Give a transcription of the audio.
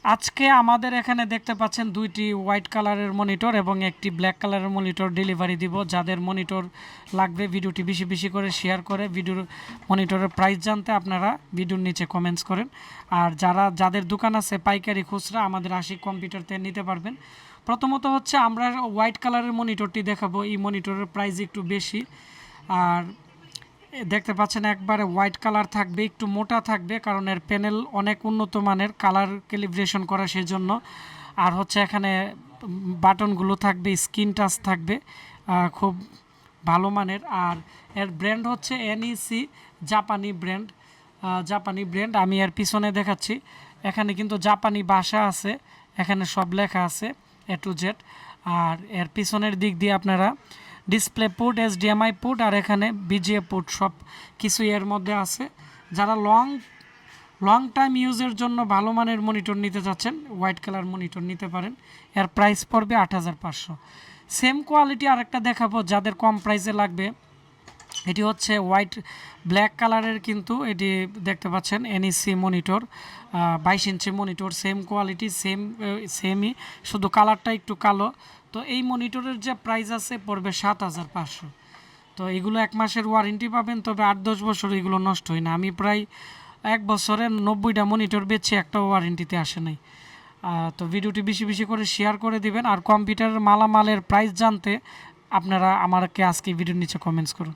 আজকে আমাদের এখানে দেখতে পাচ্ছেন দুইটি হোয়াইট কালারের মনিটর এবং একটি ব্ল্যাক কালারের মনিটর ডেলিভারি দিব। যাদের মনিটর লাগবে ভিডিওটি বেশি বেশি করে শেয়ার করে ভিডিওর মনিটরের প্রাইস জানতে আপনারা ভিডিওর নিচে কমেন্টস করেন। আর যাদের দোকান আছে পাইকারি খুচরা আমাদের আশিক কম্পিউটার থেকে নিতে পারবেন। প্রথমত হচ্ছে আমরা হোয়াইট কালারের মনিটরটি দেখাবো। এই মনিটরের প্রাইস একটু বেশি, আর দেখতে পাচ্ছেন একবারে হোয়াইট কালার থাকবে, একটু মোটা থাকবে কারণ এর প্যানেল অনেক উন্নত মানের, কালার ক্যালিব্রেশন করা সেজন্য। আর হচ্ছে এখানে বাটনগুলো থাকবে, স্ক্রিন টাচ থাকবে, খুব ভালো মানের। আর এর ব্র্যান্ড হচ্ছে এনইসি, জাপানি ব্র্যান্ড। আমি এর পিছনে দেখাচ্ছি, এখানে কিন্তু জাপানি ভাষা আছে, এখানে সব লেখা আছে এ টু জেড। আর এর পিছনের দিক দিয়ে আপনারা ডিসপ্লে পোর্ট, এইচডিএমআই পোর্ট আর এখানে বিজিএ পোর্ট সব কিছুই এর মধ্যে আছে। যারা লং টাইম ইউজের জন্য ভালো মানের মনিটর নিতে চাচ্ছেন হোয়াইট কালার মনিটর নিতে পারেন। এর প্রাইস পড়বে ৮৫০০। সেম কোয়ালিটি আরেকটা দেখাবো যাদের কম প্রাইসে লাগবে। এটি হচ্ছে ব্ল্যাক কালারের, কিন্তু এটি দেখতে পাচ্ছেন NEC monitor, 22 inch monitor, same quality সেমই, শুধু কালারটা একটু কালো। তো এই মনিটরের যে প্রাইস আছে পড়বে ৭৫০০। তো এগুলো 1 মাসের ওয়ারেন্টি পাবেন, তবে ৮-১০ বছর এগুলো নষ্ট হয় না। আমি প্রায় 1 বছরে 90টা মনিটর বেচছি, একটা ওয়ারেন্টিতে আসে নাই। তো ভিডিওটি বেশি বেশি করে শেয়ার করে দিবেন। আর কম্পিউটারের মালামালের প্রাইস জানতে আপনারা আমাকে আজকে ভিডিওর নিচে কমেন্টস করুন।